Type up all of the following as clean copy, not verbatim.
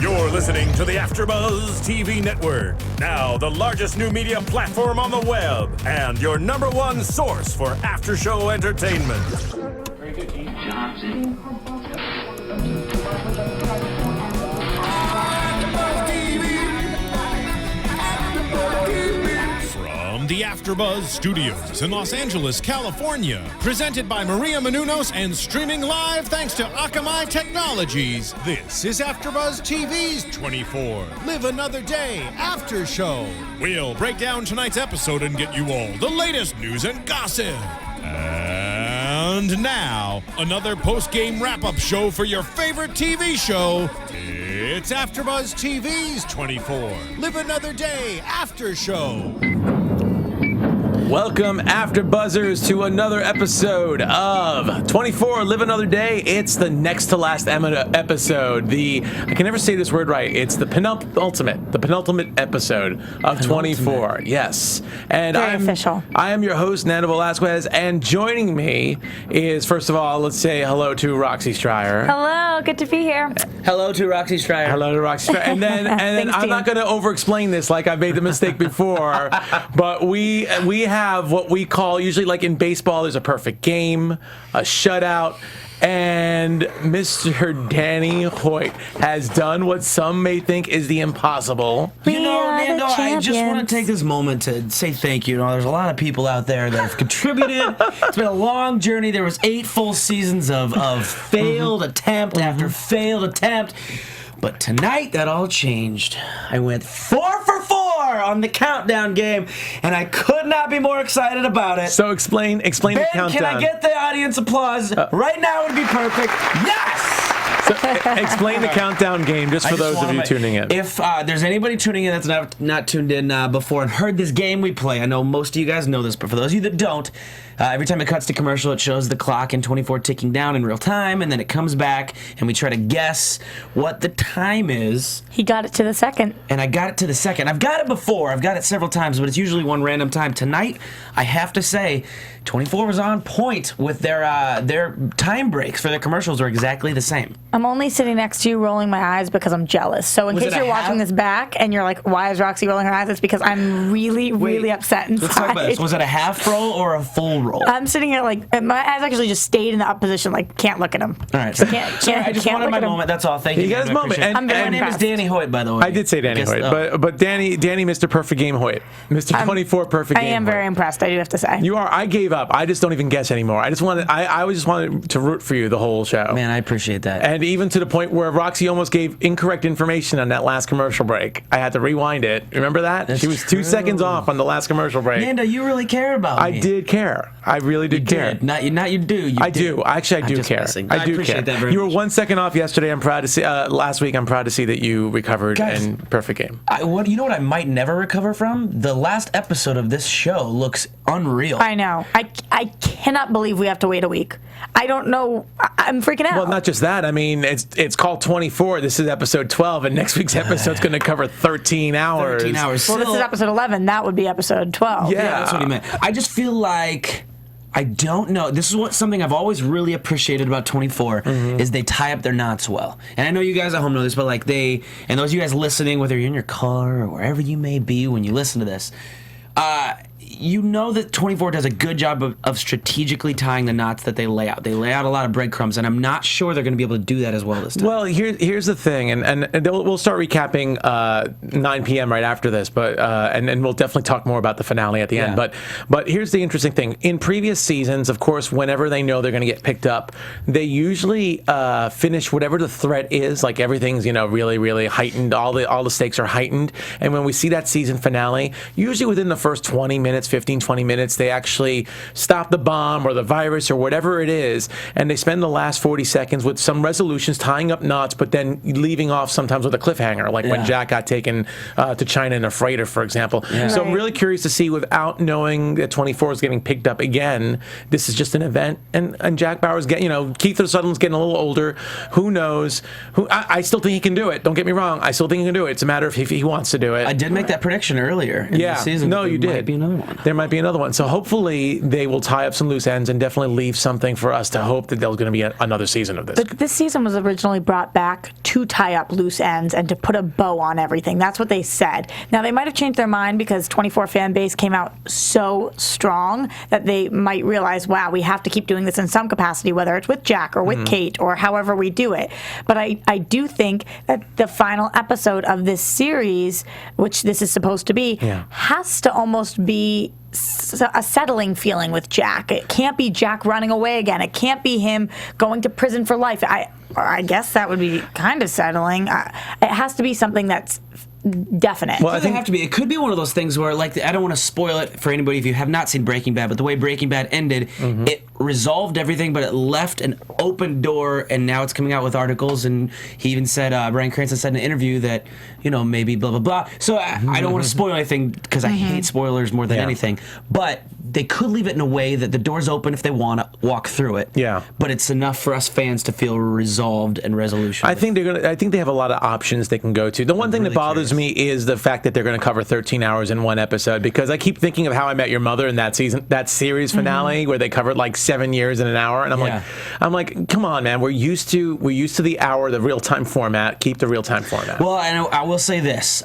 You're listening to the AFTERBUZZ TV network, now the largest new media platform on the web, and your #1 source for after-show entertainment. Very good, Keith Johnson. From the AFTERBUZZ Studios in Los Angeles, California, presented by Maria Menounos and streaming live thanks to Akamai Technologies. This is AFTERBUZZ TV's 24 Live Another Day After Show. We'll break down tonight's episode and get you all the latest news and gossip. And now, another post-game wrap-up show for your favorite TV show. It's AFTERBUZZ TV's 24 Live Another Day After Show. Welcome, AfterBuzzers, to another episode of 24 Live Another Day. It's the next to last episode. I can never say this word right. It's the penultimate episode of 24. Yes. And Very official. I am your host, Nando Velasquez, and joining me is, first of all, let's say hello to Roxy Striar. Hello, good to be here. Hello to Roxy Striar. Hello to Roxy Striar. And then Thanks, I'm not going to over-explain this like I made the mistake before, but we have what we call, usually like in baseball, there's a perfect game, a shutout, and Mr. Danny Hoyt has done what some may think is the impossible. You know, are the Nando, I just want champions. to take this moment to say thank you. There's a lot of people out there that have contributed. It's been a long journey. There was 8 full seasons of failed attempt after failed attempt. But tonight, that all changed. I went 4 for 4 on the countdown game, and I could not be more excited about it. So explain Ben, the countdown. can I get the audience applause? Right now would be perfect. Yes! So, explain the countdown game, just for those of you tuning in. If there's anybody tuning in that's not tuned in before and heard this game we play, I know most of you guys know this, but for those of you that don't, every time it cuts to commercial, it shows the clock in 24 ticking down in real time, and then it comes back, and we try to guess what the time is. He got it to the second. And I got it to the second. I've got it before. I've got it several times, but it's usually one random time. Tonight, I have to say, 24 was on point with their time breaks for their commercials are exactly the same. I'm only sitting next to you rolling my eyes because I'm jealous. So in Was case it a you're watching half? this back and you're like, why is Roxy rolling her eyes? It's because I'm really upset inside. Let's talk about this. Was it a half roll or a full roll? I'm sitting here like, my eyes actually just stayed in the up position, like, can't look at him. All right. Sorry, I just wanted my moment. That's all. Thank you. He got his I moment. appreciate it. And- very my name is impressed. Danny Hoyt, by the way. I did say Danny Hoyt, but Danny, Mr. Perfect Game Hoyt. Mr. 24 Perfect I Game am very Hoyt. impressed, I do have to say. You are. I gave up. I just don't even guess anymore. I always just wanted to root for you the whole show. Man, I appreciate that. And even to the point where Roxy almost gave incorrect information on that last commercial break. I had to rewind it. Remember that? That's she was true. 2 seconds off on the last commercial break. Nando, you really care about me. I did care. I really did care. Not you do. You I did. do. Actually, I do just care. messing. I do appreciate care. that very You were much. 1 second off yesterday. I'm proud to see. Last week, I'm proud to see that you recovered Guys, in perfect game. You know what I might never recover from? The last episode of this show looks unreal. I know. I cannot believe we have to wait a week. I don't know. I'm freaking out. Well, not just that. I mean, it's called 24. This is episode 12, and next week's episode's going to cover 13 hours. 13 hours. well, this is episode 11. That would be episode 12. Yeah. That's what he meant. I just feel like I don't know. This is something I've always really appreciated about 24 is they tie up their knots well. And I know you guys at home know this, but like and those of you guys listening, whether you're in your car or wherever you may be when you listen to this, you know that 24 does a good job of strategically tying the knots that they lay out. They lay out a lot of breadcrumbs, and I'm not sure they're going to be able to do that as well this time. Well, here's the thing, and we'll start recapping 9 p.m. right after this, but and we'll definitely talk more about the finale at the end. But here's the interesting thing: in previous seasons, of course, whenever they know they're going to get picked up, they usually finish whatever the threat is. Like everything's really heightened. All the stakes are heightened, and when we see that season finale, usually within the first 20 minutes, 15, 20 minutes, they actually stop the bomb or the virus or whatever it is, and they spend the last 40 seconds with some resolutions, tying up knots, but then leaving off sometimes with a cliffhanger, like when Jack got taken to China in a freighter, for example. Yeah. So I'm really curious to see, without knowing that 24 is getting picked up again, this is just an event, and Jack Bauer's getting, Keith Sutherland's getting a little older. Who knows? I still think he can do it. Don't get me wrong. I still think he can do it. It's a matter of if he wants to do it. I did make that prediction earlier in the season. No, you There did. might be another one. There might be another one. So hopefully they will tie up some loose ends and definitely leave something for us to hope that there's going to be another season of this. But this season was originally brought back to tie up loose ends and to put a bow on everything. That's what they said. Now, they might have changed their mind because 24 fan base came out so strong that they might realize, wow, we have to keep doing this in some capacity, whether it's with Jack or with Kate or however we do it. But I do think that the final episode of this series, which this is supposed to be, has to almost be a settling feeling with Jack. It can't be Jack running away again. It can't be him going to prison for life. I guess that would be kind of settling. It has to be something that's definite. Well, I think it have to be. It could be one of those things where, like, I don't want to spoil it for anybody if you have not seen Breaking Bad, but the way Breaking Bad ended, it resolved everything, but it left an open door, and now it's coming out with articles, and he even said, Bryan Cranston said in an interview that, maybe blah, blah, blah. So I don't want to spoil anything because I hate spoilers more than anything, but they could leave it in a way that the door's open if they want to walk through it. Yeah. But it's enough for us fans to feel resolved and resolution. I think they have a lot of options they can go to. The one thing that bothers me is the fact that they're going to cover 13 hours in one episode, because I keep thinking of How I Met Your Mother in that series finale where they covered like 7 years in an hour, and I'm like, come on, man, we're used to the hour, the real time format. Keep the real time format. Well, I will say this.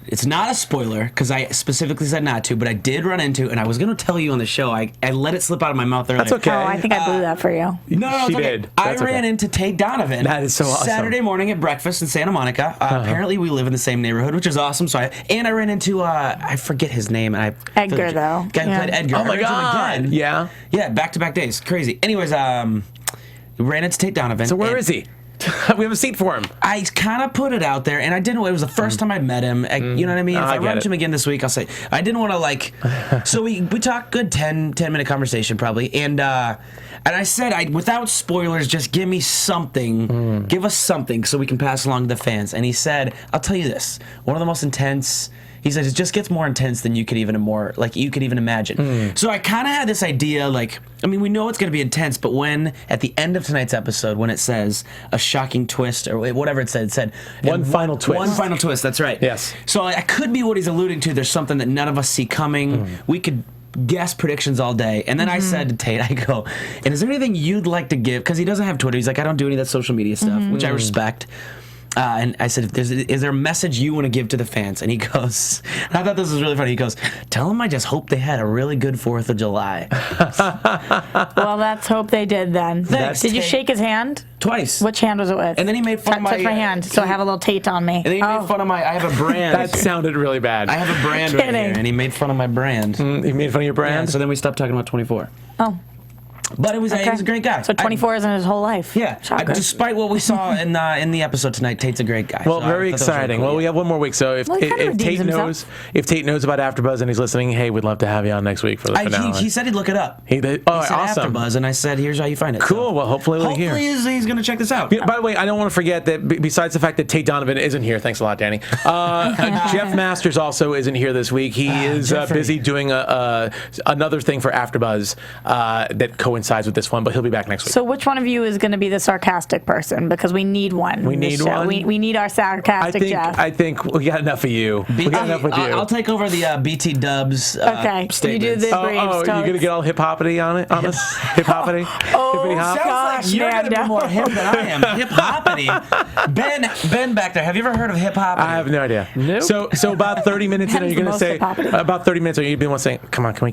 It's not a spoiler because I specifically said not to, but I did run into, and I was going to tell you on the show. I let it slip out of my mouth earlier. That's okay. Oh, I think I blew that for you. No, she it's okay. did. I ran into Tate Donovan. That is so awesome. Saturday morning at breakfast in Santa Monica. Apparently, we live in the same neighborhood, which is awesome. So I ran into I forget his name. Edgar, though. Guy who played Edgar. Oh my God! Yeah, back-to-back days, crazy. Anyways, we ran into Tate Donovan. So where is he? We have a seat for him. I kind of put it out there, and I didn't. It was the first time I met him. You know what I mean? If I run into him again this week, I'll say I didn't want to So we talked good 10-minute conversation probably, and I said without spoilers, just give me something, give us something so we can pass along to the fans. And he said, I'll tell you this: one of the most intense. He says it just gets more intense than you could even imagine. So I kind of had this idea, we know it's going to be intense, but when at the end of tonight's episode, when it says a shocking twist or whatever it said one final twist. One final twist. That's right. Yes. So I could be what he's alluding to. There's something that none of us see coming. We could guess predictions all day. And then I said to Tate, I go, and is there anything you'd like to give? Because he doesn't have Twitter. He's like, I don't do any of that social media stuff, which I respect. And I said, is there a message you want to give to the fans? And he goes, and I thought this was really funny. He goes, tell them I just hope they had a really good 4th of July. Well, let's hope they did then. Thanks, did you Tate. shake his hand? Twice. Which hand was it with? And then he made fun of touch my hand, so I have a little Tate on me. And then he made fun of I have a brand. That sounded really bad. I have a brand right here, and he made fun of my brand. He made fun of your brand? Yeah, so then we stopped talking about 24. Oh. But he was a great guy. So 24 isn't his whole life. Yeah. Despite what we saw in the episode tonight, Tate's a great guy. Well, so very exciting. Really cool, we have one more week. So if Tate knows about AfterBuzz and he's listening, hey, we'd love to have you on next week for the finale. He said he'd look it up. He said awesome. AfterBuzz, and I said, here's how you find it. Cool. Well, hopefully he's going to check this out. By the way, I don't want to forget that besides the fact that Tate Donovan isn't here, thanks a lot, Danny. Jeff Masters also isn't here this week. He is busy doing another thing for AfterBuzz that coincides with this one, but he'll be back next week. So which one of you is going to be the sarcastic person? Because we need one. We need one? We need our sarcastic Jeff. I think we got enough of you. We got enough with you. I'll take over the BT Dubs okay, statements. you do the Braves you're going to get all hip-hoppity on us? Hip-hoppity? Oh, Sounds gosh, like you're going to be Nando. more hip than I am. Hip-hoppity. Ben back there, have you ever heard of hip-hoppity? I have no idea. Nope. So about 30 minutes in, are you going to say, hip-hoppity. about 30 minutes, are you going to say, come on, can we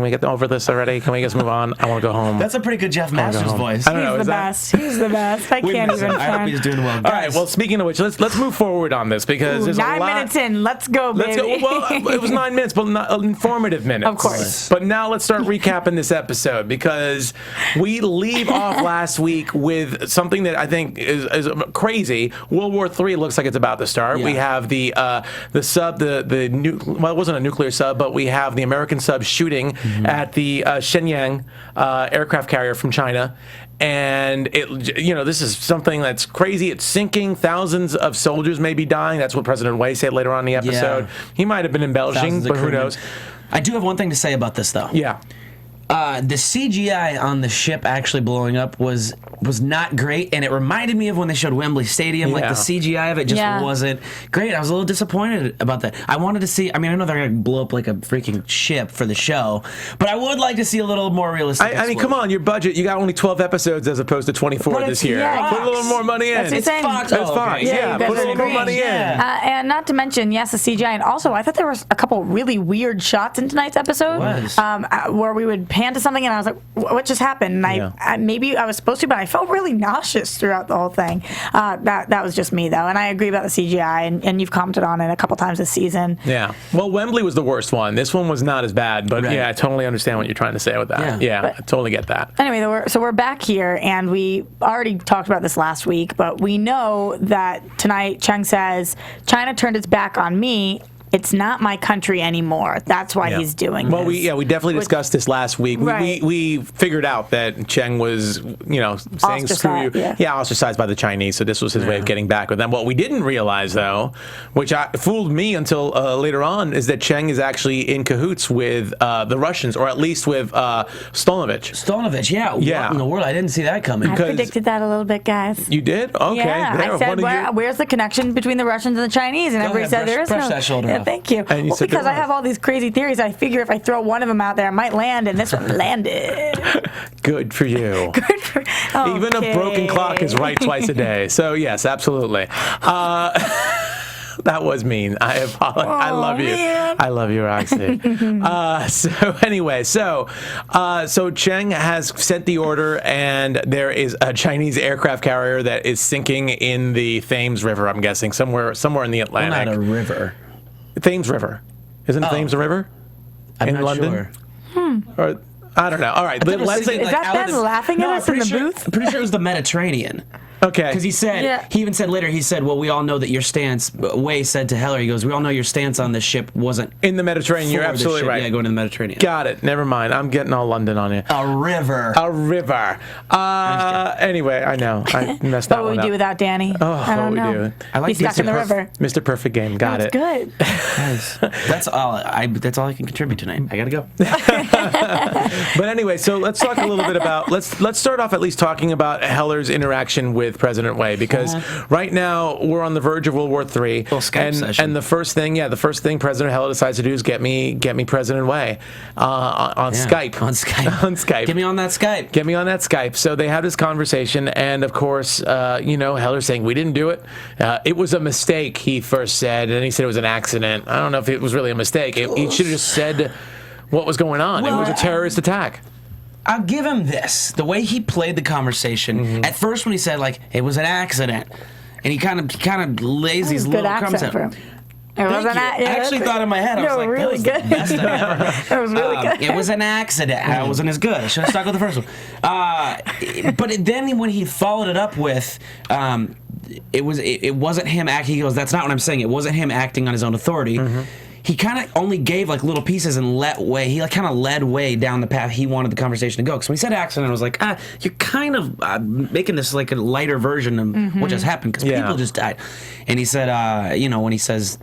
get over this already? Can we just move on? I want to go home. That's a pretty good Jeff Masters voice. I don't know. He's the best. He's the best. I can't even. I hope he's doing well. All right. Well, speaking of which, let's move forward on this because there's 9 a lot. minutes in. Let's go, baby. Let's go. Well, it was 9 minutes, but not informative minutes. Of course. But now let's start recapping this episode because we leave off last week with something that I think is crazy. World War III looks like it's about to start. Yeah. We have the sub, well, it wasn't a nuclear sub, but we have the American sub shooting at the Shenyang aircraft carrier from China. And this is something that's crazy. It's sinking. Thousands of soldiers may be dying. That's what President Wei said later on in the episode. Yeah. He might have been embellishing, but who knows? I do have one thing to say about this, though. Yeah. The CGI on the ship actually blowing up was not great, and it reminded me of when they showed Wembley Stadium. Like, the CGI of it just wasn't great. I was a little disappointed about that. I wanted to see, I mean, I know they're going to blow up like a freaking ship for the show, but I would like to see a little more realistic. I mean, come on, your budget, you got only 12 episodes as opposed to 24 this year. Put a little more money in. It's Fox. That's Fox. Yeah, put a little more money in. And not to mention, yes, the CGI, and also I thought there was a couple really weird shots in tonight's episode where we would pan to something and I was like, what just happened? And I maybe I was supposed to, but I felt really nauseous throughout the whole thing. That was just me, though. And I agree about the CGI, and you've commented on it a couple times this season. Yeah. Well, Wembley was the worst one. This one was not as bad, but yeah, I totally understand what you're trying to say with that. Yeah, I totally get that. Anyway, so we're back here, and we already talked about this last week, but we know that tonight Cheng says, China turned its back on me. It's not my country anymore. That's why he's doing this. Well, we definitely discussed this last week. We figured out that Cheng was, saying screw you. Ostracized by the Chinese, so this was his way of getting back with them. What we didn't realize, though, which fooled me until later on, is that Cheng is actually in cahoots with the Russians, or at least with Stolinovich. Stolinovich, what in the world? I didn't see that coming. I predicted that a little bit, guys. You did? Okay. Yeah, I said, where's the connection between the Russians and the Chinese? And everybody said there is no. That shoulder off. Thank you. And you said because I have all these crazy theories, I figure if I throw one of them out there, it might land, and this one landed. Good for you. Good for okay. Even a broken clock is right twice a day. So, yes, absolutely. That was mean. I apologize. I love you. Man. I love you, Roxy. So Cheng has sent the order, and there is a Chinese aircraft carrier that is sinking in the Thames River, I'm guessing, somewhere in the Atlantic. Well, not a river. Thames River. Isn't Thames a river? I'm in not London? Sure. Or, I don't know. All right. Is that Ben laughing at us in the booth? I'm pretty sure it was the Mediterranean. Okay. Because he even said later, well, we all know that your stance, Wei said to Heller, he goes, we all know your stance on this ship wasn't in the Mediterranean. You're absolutely right. Yeah, going to the Mediterranean. Got it. Never mind. I'm getting all London on you. A river. Anyway, I know. I messed that one up. What would we do without Danny? I don't know. I like He's stuck in the river. Mr. Perfect Game. Got it. Good. Nice. That's all I can contribute tonight. I got to go. But anyway, so let's talk a little bit about, let's start off at least talking about Heller's interaction with President Wei, because right now we're on the verge of World War III, and the first thing President Heller decides to do is get me President Wei on Skype. On Skype. Get me on that Skype. Get me on that Skype. So they have this conversation, and of course, Heller's saying we didn't do it. It was a mistake, he first said, and then he said it was an accident. I don't know if it was really a mistake. He should have just said what was going on. It was a terrorist attack. I'll give him this. The way he played the conversation, at first when he said, it was an accident, and he kind of lays these little crumbs out. I actually thought in my head, I was like, really good. The best I've ever heard. That was really good. It was an accident. I wasn't as good. I should have stuck with the first one. But then when he followed it up with, it wasn't him acting. He goes, that's not what I'm saying. It wasn't him acting on his own authority. He kind of only gave little pieces and let Wei. He kind of led Wei down the path he wanted the conversation to go. Because when he said accident, I was like, you're kind of making this like a lighter version of what just happened, because people just died. And he said, when he says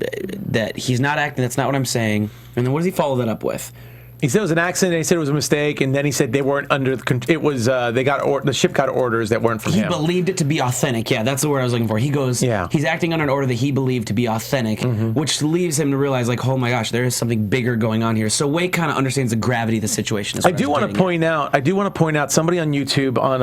that he's not acting, that's not what I'm saying. And then what does he follow that up with? He said it was an accident. He said it was a mistake, and then he said they weren't under the. It was the ship got orders that weren't from him. He believed it to be authentic. Yeah, that's the word I was looking for. He goes, he's acting under an order that he believed to be authentic, which leaves him to realize, oh my gosh, there is something bigger going on here. So Wei kind of understands the gravity of the situation. I do want to point out. Somebody on YouTube on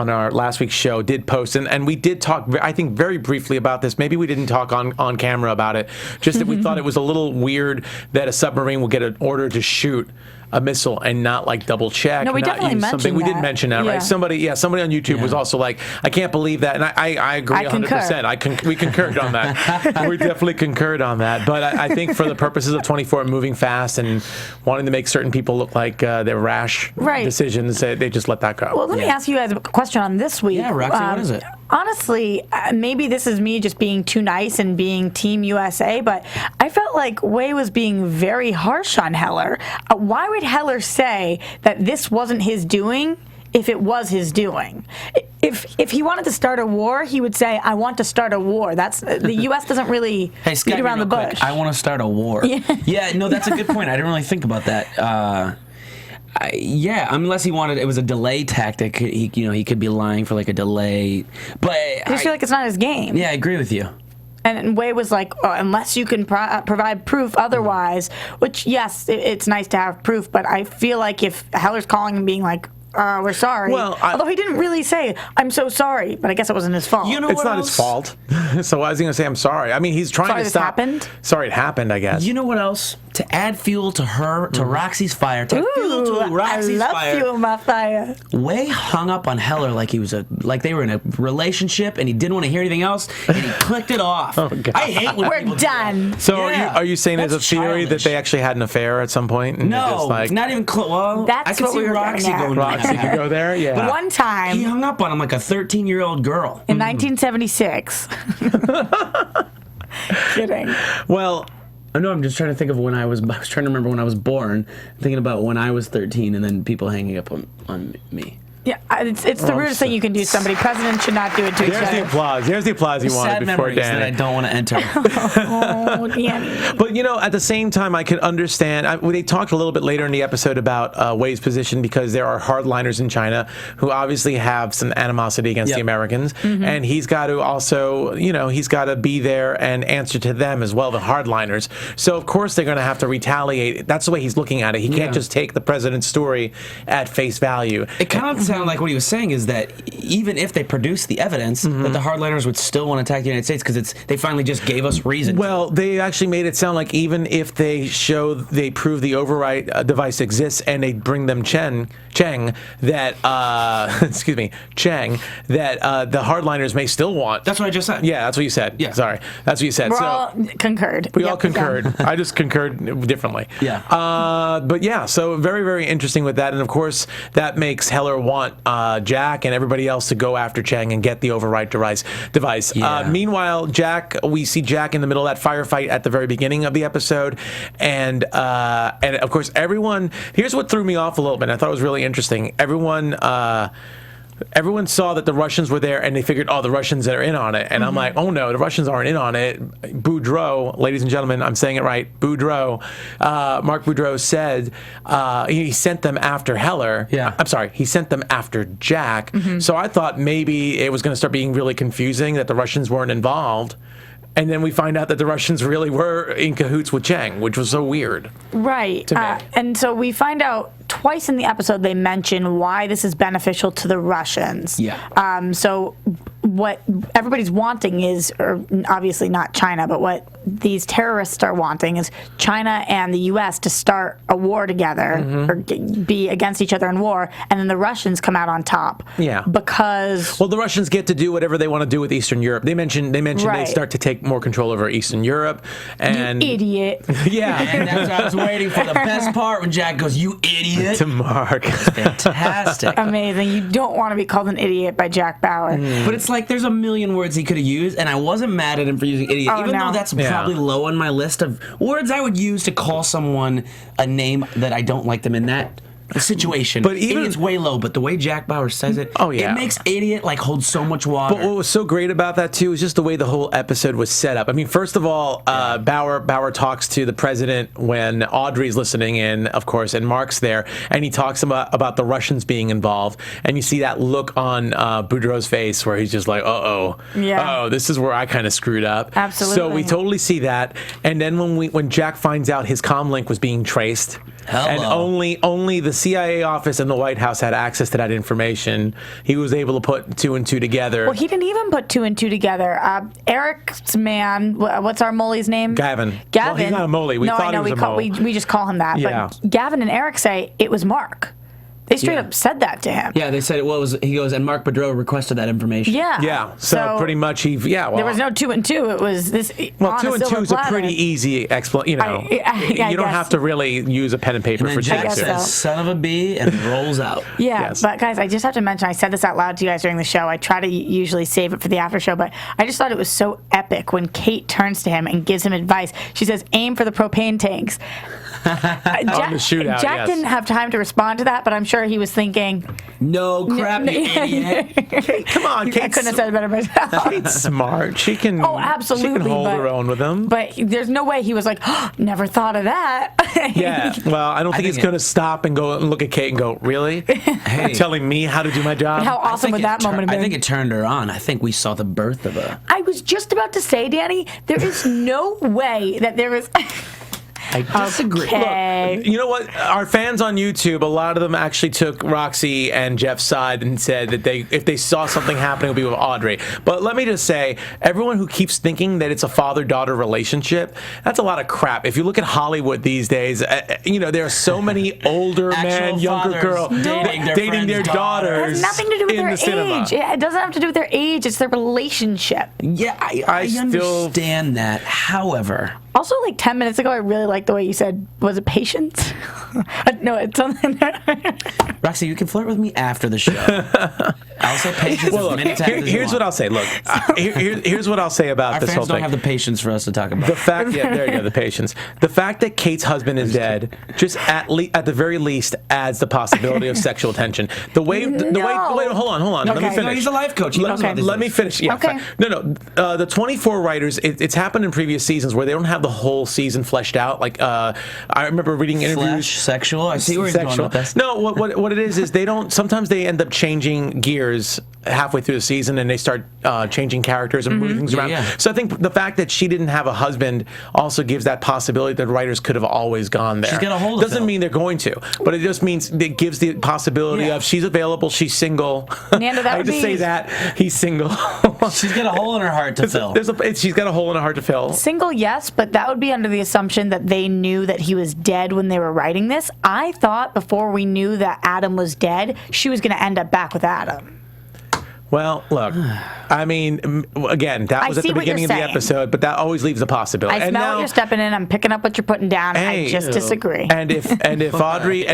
our last week's show did post, and we did talk, I think, very briefly about this. Maybe we didn't talk on camera about it, just that we thought it was a little weird that a submarine will get an order to shoot a missile and not double check. No, we definitely mentioned that. We did mention that, right? Somebody on YouTube was also like, I can't believe that, and I agree 100%. We concurred on that. We definitely concurred on that. But I think for the purposes of 24 moving fast and wanting to make certain people look like they're rash decisions, they just let that go. Well, let me ask you guys a question on this week. Yeah, Roxy, what is it? Honestly, maybe this is me just being too nice and being Team USA, but I felt like Wei was being very harsh on Heller. Why would Heller say that this wasn't his doing if it was his doing. If he wanted to start a war, he would say, "I want to start a war." That's the U.S. doesn't really beat around the bush. I want to start a war. Yeah, no, that's a good point. I didn't really think about that. Unless he wanted, it was a delay tactic. He could be lying for like a delay. But I just feel like it's not his game. Yeah, I agree with you. And Wei was like, unless you can provide proof otherwise, which, yes, it's nice to have proof, but I feel like if Heller's calling and being like, we're sorry. Well, although he didn't really say, "I'm so sorry," but I guess it wasn't his fault. It's not his fault. So why is he going to say, "I'm sorry"? I mean, he's trying to stop. Happened? Sorry, it happened, I guess. You know what else? To add fuel to Roxy's fire. To add fuel to Roxy's fire. I love fuel my fire. Wei hung up on Heller like they were in a relationship and he didn't want to hear anything else and he clicked it off. Oh, God. I hate when we're done. So are you saying there's a theory childish. that they actually had an affair at some point? And No, just like, not even close. Well, That's I could what see we were Roxy getting at. going Roxy could go there? Yeah. But one time, He hung up on him like a 13-year-old girl. in 1976. Kidding. Well, I know. I'm just trying to think of when I was trying to remember when I was born, thinking about when I was 13, and then people hanging up on me. Yeah, it's the rudest thing you can do to somebody. Presidents should not do it to each there's the other. applause. There's the applause you wanted Sad before memories that I Danny. don't want to enter. Oh, Danny. But at the same time, I could understand. They talked a little bit later in the episode about Wei's position because there are hardliners in China who obviously have some animosity against the Americans, and he's got to also, he's got to be there and answer to them as well, the hardliners. So of course they're going to have to retaliate. That's the way he's looking at it. He can't just take the president's story at face value. It kind of sounded like what he was saying is that even if they produce the evidence, that the hardliners would still want to attack the United States because they finally just gave us reason. Well, they actually made it sound like even if they prove the overwrite device exists and they bring them Cheng, that the hardliners may still want. That's what I just said. Yeah, that's what you said. Yeah. Sorry, that's what you said. We're all concurred. We all concurred. I just concurred differently. Yeah. But yeah, so very, very interesting with that. And of course, that makes Heller want Jack and everybody else to go after Cheng and get the overwrite device. Yeah. Meanwhile, we see Jack in the middle of that firefight at the very beginning of the episode. And of course, here's what threw me off a little bit. I thought it was really interesting. Everyone saw that the Russians were there, and they figured, the Russians are in on it. And I'm like, oh no, the Russians aren't in on it. Boudreaux, ladies and gentlemen, I'm saying it right, Boudreaux, Mark Boudreaux said he sent them after Heller. Yeah. I'm sorry, he sent them after Jack. So I thought maybe it was going to start being really confusing that the Russians weren't involved. And then we find out that the Russians really were in cahoots with Cheng, which was so weird. Right. To me. And so we find out twice in the episode they mention why this is beneficial to the Russians. Yeah. So what everybody's wanting is, or obviously not China, but what these terrorists are wanting is China and the U.S. to start a war together or be against each other in war, and then the Russians come out on top. Yeah. Because the Russians get to do whatever they want to do with Eastern Europe. They mentioned Right. they start to take more control over Eastern Europe. And you idiot. Yeah. And that's what I was waiting for. The best part when Jack goes, "You idiot." To Mark. Fantastic. Amazing. You don't want to be called an idiot by Jack Bauer. But it's like there's a million words he could have used, and I wasn't mad at him for using idiot, Oh, even no. though that's Yeah. probably low on my list of words I would use to call someone a name that I don't like them in that situation. But even- idiot's way low, but the way Jack Bauer says it, yeah. it makes idiot hold so much water. But what was so great about that too is just the way the whole episode was set up. I mean, first of all, Bauer talks to the president when Audrey's listening in, of course, and Mark's there, and he talks about the Russians being involved, and you see that look on Boudreaux's face where he's just like, this is where I kind of screwed up. Absolutely. So we totally see that, and then when Jack finds out his comm link was being traced. Hello. And only the CIA office and the White House had access to that information. He was able to put two and two together. Well, he didn't even put two and two together. Eric's man, what's our mole's name? Gavin. Gavin. Well, he's not a mole. We thought he was a mole. We just call him that. Yeah. But Gavin and Eric say it was Mark. They straight up said that to him. yeah, they said he goes, and Mark Boudreaux requested that information. Yeah. Yeah. So pretty much there was no 2 and 2. It was this. Well, on 2 and 2 is a platter. pretty easy explanation. I You don't guess. have to really use a pen and paper And for then Jack Jack. guess says, so. "Son of a bee," and rolls out. Yeah, Yes. but guys, I just have to mention, I said this out loud to you guys during the show. I try to usually save it for the after show, but I just thought it was so epic when Kate turns to him and gives him advice. She says, "Aim for the propane tanks." On the shootout, Jack yes. didn't have time to respond to that, but I'm sure he was thinking, No crap, you idiot. Come on, I Kate's, couldn't have said it better myself. Kate's smart. She can. Oh, absolutely. She can hold but, her own with him. But there's no way he was like, oh, never thought of that. Yeah. Well, I don't think he's think going to stop and go and look at Kate and go, really? Hey. Telling me how to do my job? How awesome would that moment have been? I think it turned her on. I think we saw the birth of a. I was just about to say, Danny, there is no way that there was. I disagree. Okay. Look, you know what? Our fans on YouTube, a lot of them actually took Roxy and Jeff's side and said that if they saw something happening, it would be with Audrey. But let me just say, everyone who keeps thinking that it's a father-daughter relationship, that's a lot of crap. If you look at Hollywood these days, there are so many older men, younger girls dating their daughters. It has nothing to do with in their the cinema. age. It doesn't have to do with their age. It's their relationship. Yeah, I understand that. However, Also, like 10 minutes ago, I really liked the way you said, was it patience? No, it's something. Roxy, you can flirt with me after the show. I'll say patience as many times as you here's what want. At say. Look, here's what I'll say about Our this whole fans don't thing. have the patience for us to talk about. The fact, yeah, there you go, the patience. The fact that Kate's husband is dead, just at the very least, adds the possibility of sexual tension. The way, wait, hold on. Let me Okay. finish. No, he's a life coach. He knows about these Let me things. finish. Yeah, Okay. fine. No. The 24 writers. It's happened in previous seasons where they don't have the whole season fleshed out. Like I remember reading interviews. Flesh, sexual. I see where you're going with this. No, what it is they don't. Sometimes they end up changing gears halfway through the season and they start changing characters and moving things around. Yeah. So I think the fact that she didn't have a husband also gives that possibility that writers could have always gone there. She's got a hold of Doesn't Phil. mean they're going to, but it just means it gives the possibility of she's available, she's single. Nando, that I would just be- say that he's single. She's got a hole in her heart to fill. She's got a hole in her heart to fill. Single, yes, but that would be under the assumption that they knew that he was dead when they were writing this. I thought before we knew that Adam was dead, she was going to end up back with Adam. Well, look, I mean, again, that was at see the what you're beginning of the saying. episode, but that always leaves a possibility. I And smell now, what you're stepping in. I'm picking up what you're putting down. I just disagree. And if Audrey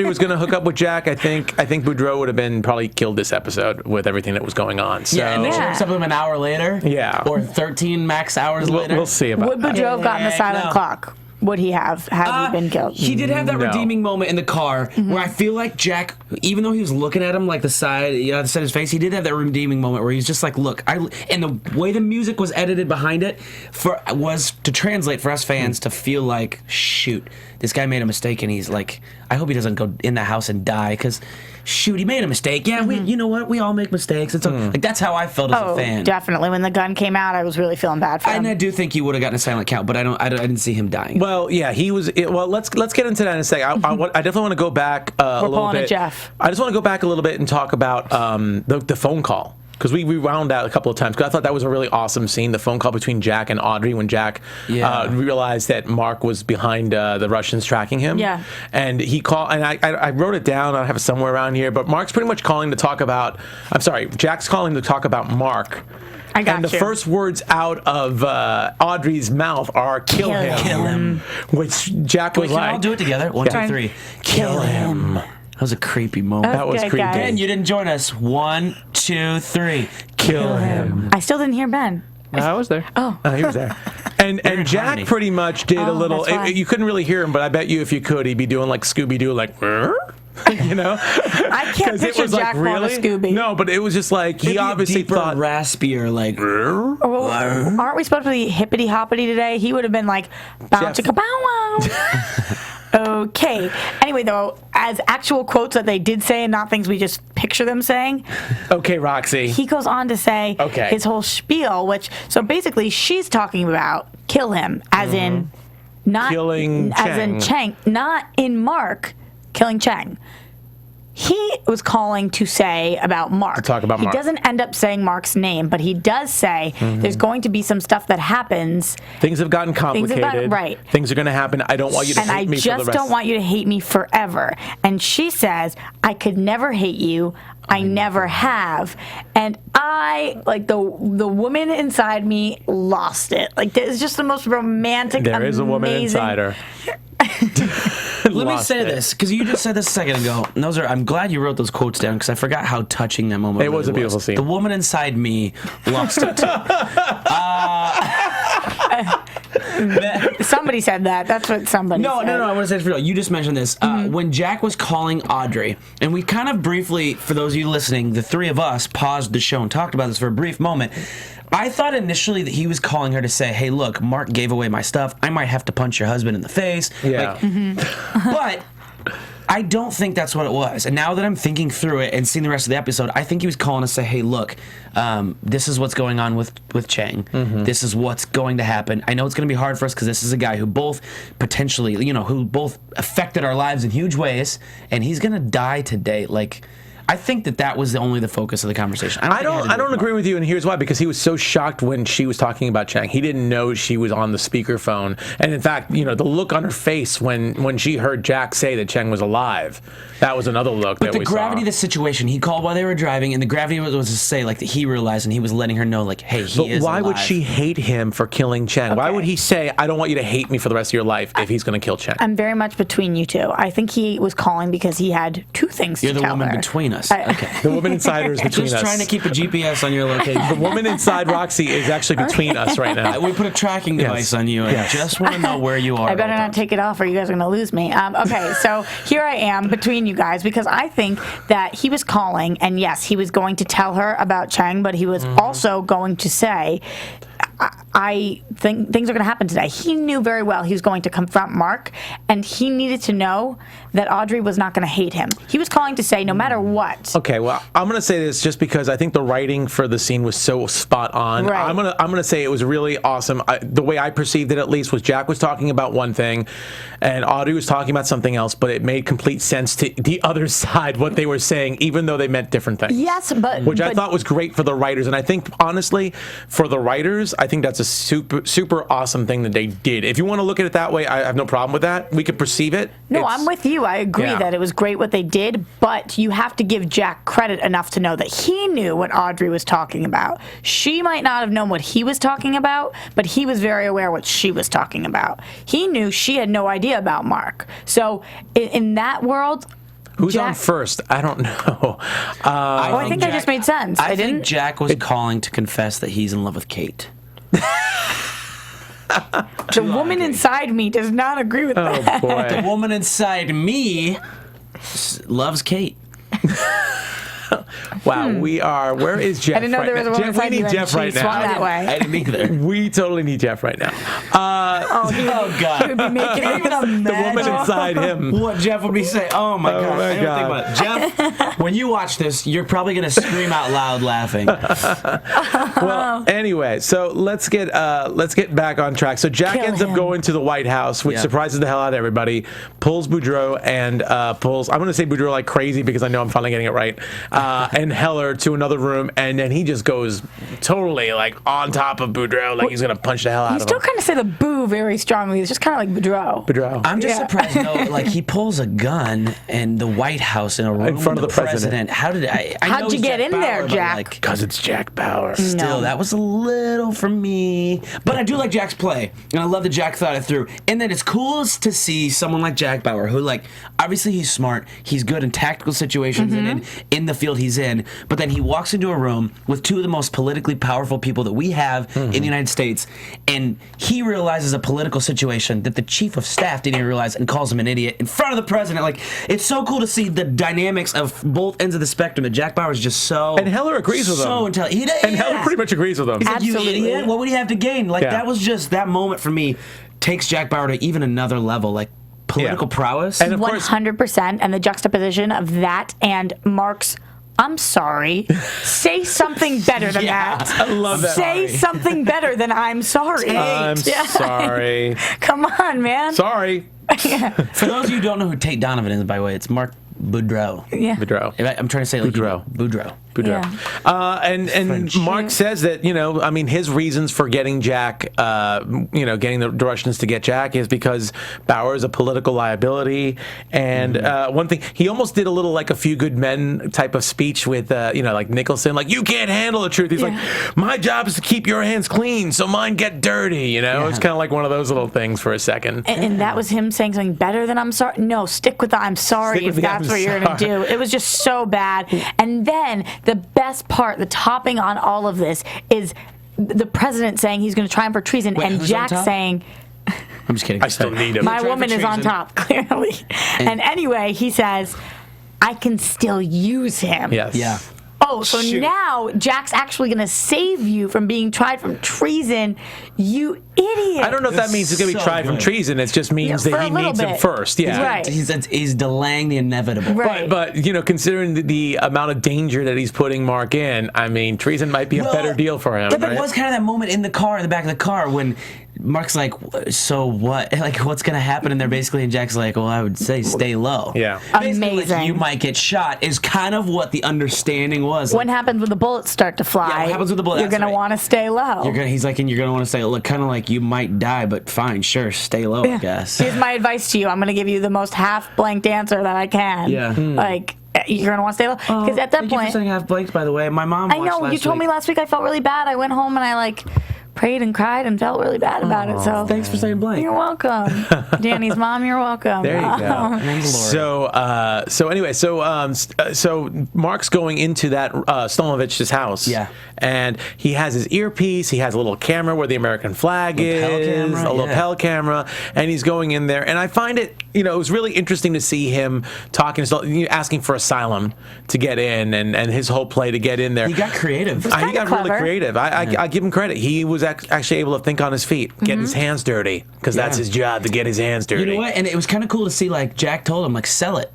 was going to hook up with Jack, I think Boudreaux would have been probably killed this episode with everything that was going on. So Yeah, and then she hooks up with him an hour later. Yeah. Or 13 max hours later. we'll see about Would that. Boudreaux have gotten the silent No. clock? Would he have had he been killed? He did have that No. redeeming moment in the car where I feel like Jack, even though he was looking at him like the side of his face, he did have that redeeming moment where he's just like, look, and the way the music was edited behind it was to translate for us fans to feel like, shoot, this guy made a mistake and he's like, I hope he doesn't go in the house and die because, shoot, he made a mistake. Yeah, you know what? We all make mistakes. It's like that's how I felt as a fan. Definitely. When the gun came out, I was really feeling bad for him. And I do think he would have gotten a silent count, but I didn't see him dying. Well, yeah, he was. Well, let's get into that in a second. I definitely want to go back a little pulling a bit. Jeff. I just want to go back a little bit and talk about the phone call. Because we wound out a couple of times. Because I thought that was a really awesome scene, the phone call between Jack and Audrey when Jack realized that Mark was behind the Russians tracking him. Yeah. And he called, and I wrote it down. I have it somewhere around here. But Mark's pretty much calling to talk about. I'm sorry, Jack's calling to talk about Mark. I got and the you. first words out of Audrey's mouth are "kill him," Kill him. which Jack was We can like, all do it together. 1, 2, 3. "Kill him." That was a creepy moment. That was Okay, creepy. guys. Ben, you didn't join us. 1, 2, 3. Kill him. I still didn't hear Ben. I was there. Oh. He was there. And in Jack harmony. pretty much did a little. that's why. You couldn't really hear him, but I bet you if you could, he'd be doing like Scooby Doo, like. You know, I can't 'Cause it picture was like, Jack pulling a really? Scooby. No, but it was just like he Maybe a obviously deeper, thought. raspier, like. Oh, aren't we supposed to be hippity hoppity today? He would have been like, bow Jeff. chicka bow wow. Okay. Anyway, though, as actual quotes that they did say and not things we just picture them saying, Okay, Roxy. he goes on to say Okay. his whole spiel, so basically she's talking about kill him, as in not Killing as in Chang, not in Mark killing Chang. He was calling to say about Mark. To talk about Mark. He doesn't end up saying Mark's name, but he does say there's going to be some stuff that happens, Things have gotten complicated. right. Things are going to happen. I don't want you to and hate I me for the just rest. don't want you to hate me forever. And she says, I could never hate you. I never have. And I, like, the woman inside me lost it. Like, it's just the most romantic, There is a woman amazing- inside her. Let me say this, because you just said this a second ago. And I'm glad you wrote those quotes down, because I forgot how touching that moment It was really a beautiful scene. The woman inside me lost it. Somebody said that. That's what somebody said. No, I want to say it's for real. You just mentioned this. When Jack was calling Audrey, and we kind of briefly, for those of you listening, the three of us paused the show and talked about this for a brief moment. I thought initially that he was calling her to say, hey, look, Mark gave away my stuff. I might have to punch your husband in the face. Yeah. But I don't think that's what it was. And now that I'm thinking through it and seeing the rest of the episode, I think he was calling to say, hey, look, this is what's going on with Chang. This is what's going to happen. I know it's going to be hard for us because this is a guy who both potentially, who both affected our lives in huge ways, and he's going to die today. Like, I think that was only the focus of the conversation. I don't agree with you, and here's why. Because he was so shocked when she was talking about Chang. He didn't know she was on the speakerphone. And in fact, the look on her face when she heard Jack say that Chang was alive, that was another look that we saw. But the gravity of the situation, he called while they were driving, and the gravity was to say, like, that he realized, and he was letting her know, like, hey, he is why alive. would she hate him for killing Chang? Okay. Why would he say, I don't want you to hate me for the rest of your life if he's going to kill Chang? I'm very much between you two. I think he was calling because he had two things to tell her. You're the woman between us. Okay. The woman inside is between us. Just trying to keep a GPS on your location. The woman inside Roxy is actually between us right now. We put a tracking device on you, and just want to know where you are. I better not take it off, or you guys are going to lose me. Okay, so here I am between you guys because I think that he was calling, and yes, he was going to tell her about Chang, but he was also going to say, I think things are going to happen today. He knew very well he was going to confront Mark, and he needed to know that Audrey was not going to hate him. He was calling to say, no matter what. Okay, well, I'm going to say this just because I think the writing for the scene was so spot on. Right. I'm going to say it was really awesome. The way I perceived it, at least, was Jack was talking about one thing, and Audrey was talking about something else, but it made complete sense to the other side what they were saying, even though they meant different things. Yes, which I thought was great for the writers, and I think honestly, for the writers, I think that's a super awesome thing that they did. If you want to look at it that way, I have no problem with that. We could perceive it. No, I'm with you. I agree that it was great what they did, but you have to give Jack credit enough to know that he knew what Audrey was talking about. She might not have known what he was talking about, but he was very aware what she was talking about. He knew she had no idea about Mark. So in that world, who's Jack on first? I don't know. I think Jack, I just made sense. I think Jack was calling to confess that he's in love with Kate. The woman inside me does not agree with that. Oh, boy. The woman inside me loves Kate. Wow, we are. Where is Jeff? I didn't know there was a woman inside we need Jeff right now. That way. I didn't either. We totally need Jeff right now. Oh God! He would be making the woman inside him. What Jeff would be saying? Oh my God! I didn't think about it. Jeff, when you watch this, you're probably gonna scream out loud laughing. Well, anyway, so let's get back on track. So Jack ends up going to the White House, which surprises the hell out of everybody. Pulls Boudreaux and pulls. I'm gonna say Boudreaux like crazy because I know I'm finally getting it right. And Heller to another room, and then he just goes totally like on top of Boudreaux, like he's gonna punch the hell out of him. You still kind of say the boo very strongly. It's just kind of like Boudreaux. I'm just surprised though. Like he pulls a gun in the White House in a room in front of the president. How did I How'd you get in there, Jack? Because it's Jack Bauer. Still, that was a little for me. But I do like Jack's play, and I love that Jack thought it through. And then it's cool to see someone like Jack Bauer, who like obviously he's smart, he's good in tactical situations and in the field he's in. But then he walks into a room with two of the most politically powerful people that we have in the United States, and he realizes a political situation that the chief of staff didn't even realize and calls him an idiot in front of the president. Like, it's so cool to see the dynamics of both ends of the spectrum that Jack Bauer is just so... And Heller agrees with him. So intelligent. And Heller pretty much agrees with him. He's like, you idiot, what would he have to gain? Like, that was just, that moment for me takes Jack Bauer to even another level. Like, political prowess. And of course, 100%. And the juxtaposition of that and Mark's, I'm sorry. Say something better than that. I love that. Say something better than I'm sorry. I'm sorry. Come on, man. Sorry. For those of you who don't know who Tate Donovan is, by the way, it's Mark Boudreaux. Yeah. Boudreaux. I'm trying to say like Boudreaux. Boudreaux. Yeah. And Mark says that, I mean, his reasons for getting Jack, getting the Russians to get Jack is because Bauer is a political liability. And one thing, he almost did a little like A Few Good Men type of speech with, like Nicholson, like, you can't handle the truth. He's like, my job is to keep your hands clean, so mine get dirty, It's kind of like one of those little things for a second. And that was him saying something better than I'm sorry? No, stick with the I'm sorry if that's what you're going to do. It was just so bad. And then the best part, the topping on all of this, is the president saying he's going to try him for treason, and Jack saying, I'm just kidding. I still need him. My Try woman for is on treason. top, clearly. And anyway, he says, I can still use him. Yes. Yeah. Oh, so Shoot. now Jack's actually going to save you from being tried from treason, you idiot. I don't know if that means he's going to be So tried from good. treason. It just means Yeah, for that a he little needs him bit. first. Yeah. Right. He's delaying the inevitable. Right. But considering the amount of danger that he's putting Mark in, I mean, treason might be a better deal for him. But there right? was kind of that moment in the back of the car, when Mark's like, so what? Like, what's going to happen? And they're basically, and Jack's like, well, I would say stay low. Yeah. Basically, like, Amazing. you might get shot is kind of what the understanding was. What happens when the bullets start to fly? Yeah, what happens with the bullet- You're that's going to right. want to stay low. He's like, and you're going to want to stay low. Kind of like, you might die, but fine, sure, stay low, I guess. Here's my advice to you. I'm going to give you the most half-blanked answer that I can. Yeah. Like, you're going to want to stay low. Because at that Thank you for point... saying half blanks, by the way. My mom I watched know, last you told week. me last week I felt really bad. I went home and I, prayed and cried and felt really bad about it. So Thanks for saying blank. You're welcome. Danny's mom, you're welcome. There you go. Name's Lori. So Mark's going into that Stolovich's house. Yeah. And he has his earpiece. He has a little camera where the American flag Lapel is, camera, a yeah. lapel camera, and he's going in there. And I find it, it was really interesting to see him talking, asking for asylum to get in, and his whole play to get in there. He got creative. He kinda got really clever. creative. I give him credit. He was actually able to think on his feet, get his hands dirty, because that's Yeah. his job, to get his hands dirty. You know what? And it was kind of cool to see, Jack told him, sell it.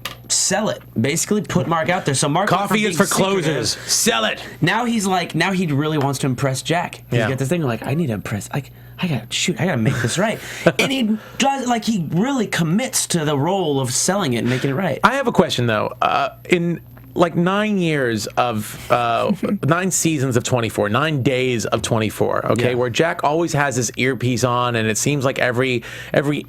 Basically, put Mark out there. So Mark went Coffee from is for being closers. secretive. Sell it. Now he really wants to impress Jack. He's Yeah. got this thing I need to impress. I gotta make this right. And he does, he really commits to the role of selling it and making it right. I have a question though. In 9 years of 9 seasons of 24, 9 days of 24, okay, Yeah. where Jack always has this earpiece on, and it seems like every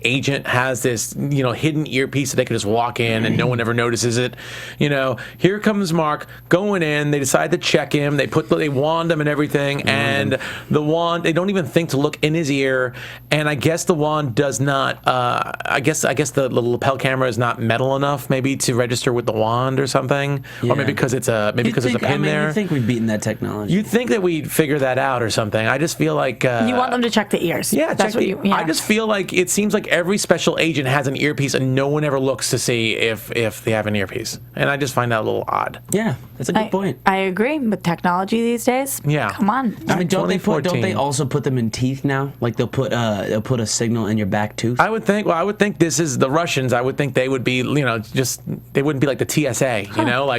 agent has this hidden earpiece that they can just walk in and no one ever notices it. Here comes Mark going in. They decide to check him. They wand him and everything, and the wand, they don't even think to look in his ear. And I guess the wand does not. I guess the lapel camera is not metal enough, maybe, to register with the wand or something. Or maybe because it's a there's a pin there. You think we've beaten that technology? You'd think that we'd figure that out or something. I just feel like You want them to check the ears. yeah, That's what I just feel like it seems like every special agent has an earpiece and no one ever looks to see if they have an earpiece, and I just find that a little odd. Yeah, that's a good point. I agree with technology these days. Yeah. Come on. I mean, don't they 2014. also put them in teeth now? They'll put a signal in your back tooth. I would think this is the Russians. I would think they would be, they wouldn't be like the TSA,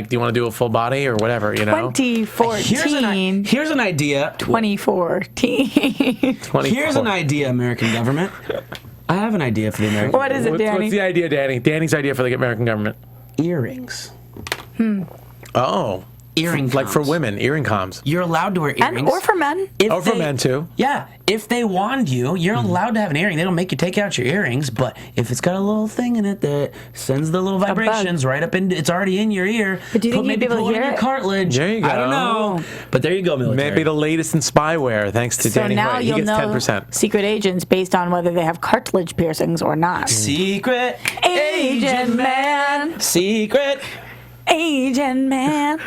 do you want to do a full body or whatever, 2014. Here's an idea. 2014. 24. Here's an idea, American government. I have an idea for the American What is it, Danny? What's the idea, Danny? Danny's idea for the American government. earrings. Oh. Earring Like for comms. women, earring comms. You're allowed to wear earrings. And or for men. If Or for men, too. Yeah. If they wand you, you're allowed to have an earring. They don't make you take out your earrings, but if it's got a little thing in it that sends the little vibrations right up into, it's already in your ear. But do you think you'd be able to put it in hear your it? cartilage. There you I don't go. know. But there you go, military. Maybe the latest in spyware, thanks to So Danny now Hoyt. He you'll gets know 10%. secret agents based on whether they have cartilage piercings or not. Secret Agent man. Secret. Agent man.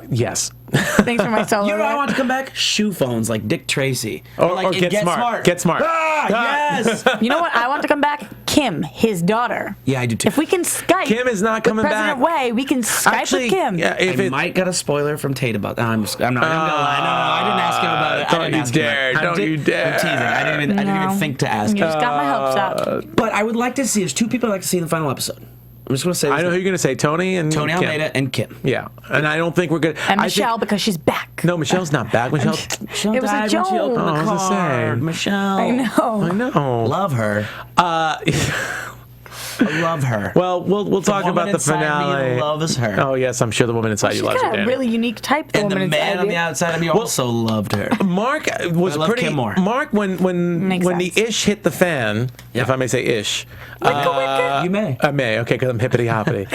Yes. Thanks for my solo. You know what I there. want to come back? Shoe phones, like Dick Tracy. Or like Get Smart. Get Smart. Ah, yes. You know what? I want to come back. Kim, his daughter. Yeah, I do too. If we can Skype. Kim is not with coming President back. Way, we can Skype Actually, with Kim. yeah, if I it, might got a spoiler from Tate about that. I'm not gonna lie. No, I didn't ask him about it. Don't I didn't you ask him about dare. it. Don't you dare. I'm teasing. I didn't even No. think to ask You him. just got my hopes up. But I would like to see. There's two people I'd like to see in the final episode. I'm just gonna say. I know who you're going to say, Tony and Tony Kim. Almeida and Kim. Yeah, and I don't think we're good. And Michelle, because she's back. No, Michelle's not back. Michelle. Michelle It was a died when she opened joke. the Oh, I was gonna car. say. Michelle. I know. I know. Love her. I love her. Well, we'll talk woman about the inside me finale. loves her. Oh yes, I'm sure the woman inside you She's loves her, got a Danny. really unique type. The and the woman man inside on you. the outside of me also loved her. Mark was I love pretty. Kim more. Mark, when Makes the sense. ish hit the fan, Yeah. if I may say ish. You may. I may, okay, because I'm hippity hoppity.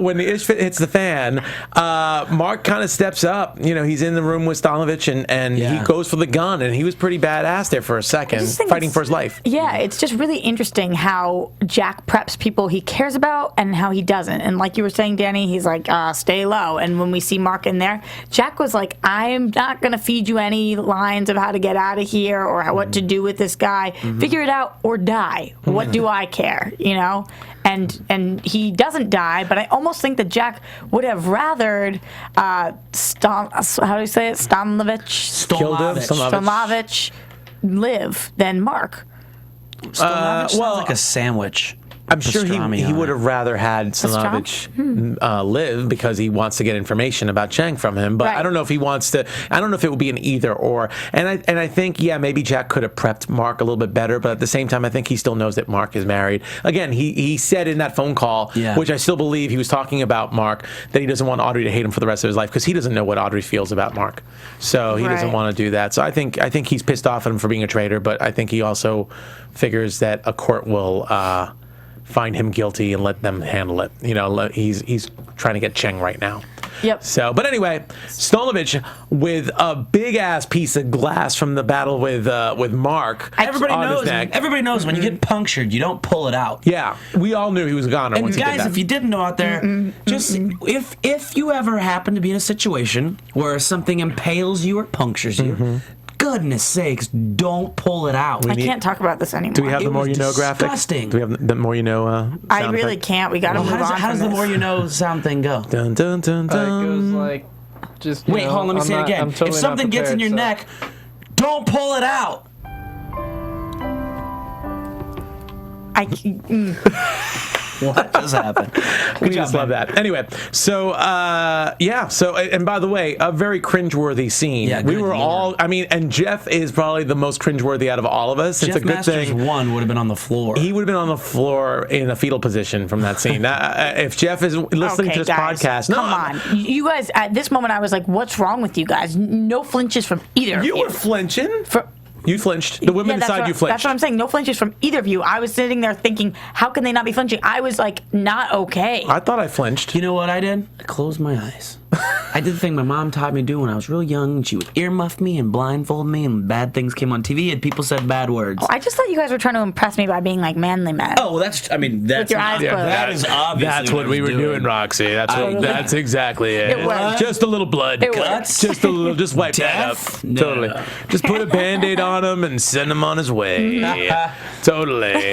When the ish hits the fan, Mark kind of steps up. He's in the room with Stolovic, and he Yeah. goes for the gun, and he was pretty badass there for a second, just think fighting it's- for his life. Yeah, it's just really interesting how Jack Jack preps people he cares about and how he doesn't. And like you were saying, Danny, he's like, stay low. And when we see Mark in there, Jack was like, I am not going to feed you any lines of how to get out of here or what to do with this guy. Figure it out or die. What do I care, you know? And he doesn't die, but I almost think that Jack would have rathered how do you say it? Stomovich live than Mark. Stomovich sounds like a sandwich. I'm sure he would have rather had Stonovich live because he wants to get information about Chang from him. But I don't know if he wants to. I don't know if it would be an either or. And I think maybe Jack could have prepped Mark a little bit better. But at the same time, I think he still knows that Mark is married. Again, he said in that phone call, which I still believe he was talking about Mark, that he doesn't want Audrey to hate him for the rest of his life because he doesn't know what Audrey feels about Mark. So he doesn't want to do that. So I think he's pissed off at him for being a traitor. But I think he also figures that a court will find him guilty and let them handle it. You know, he's trying to get Cheng right now. Yep. So, but anyway, Stolovich with a big ass piece of glass from the battle with Mark. Everybody on knows. his neck. Everybody knows when you get punctured, you don't pull it out. Yeah, we all knew he was a goner And once he did guys, that. if you didn't know out there, just if you ever happen to be in a situation where something impales you or punctures you, goodness sakes, don't pull it out. I can't talk about this anymore. Do we have the more you know graphic? Disgusting. Do we have the more you know? I sound really effect? can't. We got to move on. How does the from more this. you know sound thing go? Dun dun dun It dun. goes like, just. Wait, hold on. Let me say it again. If something gets in your neck, don't pull it out. What just happened? We just love that. Anyway, so so and by the way, a very cringeworthy scene. Yeah, we good were Lord. all. I mean, and Jeff is probably the most cringeworthy out of all of us. Jeff it's a good Masters thing. 1 would have been on the floor. He would have been on the floor in a fetal position from that scene. If Jeff is listening to this guys, podcast, come on. You guys, at this moment, I was like, what's wrong with you guys? No flinches from either of you. you were flinching. For- You flinched. The women that's inside what- you flinched. That's what I'm saying. No flinches from either of you. I was sitting there thinking, how can they not be flinching? I was like, not okay. I thought I flinched. You know what I did? I closed my eyes. I did the thing my mom taught me to do when I was real young. And she would earmuff me and blindfold me, and bad things came on TV, and people said bad words. I just thought you guys were trying to impress me by being like manly men. Oh, well, that's. I mean, that's. your eyes closed. That is obviously. That's what we were doing, Roxy. That's exactly it. It worked. Just a little blood. It Guts? Just a little. Just wipe Death? that up. No. Totally. Just put a Band-Aid on him and send him on his way. Totally.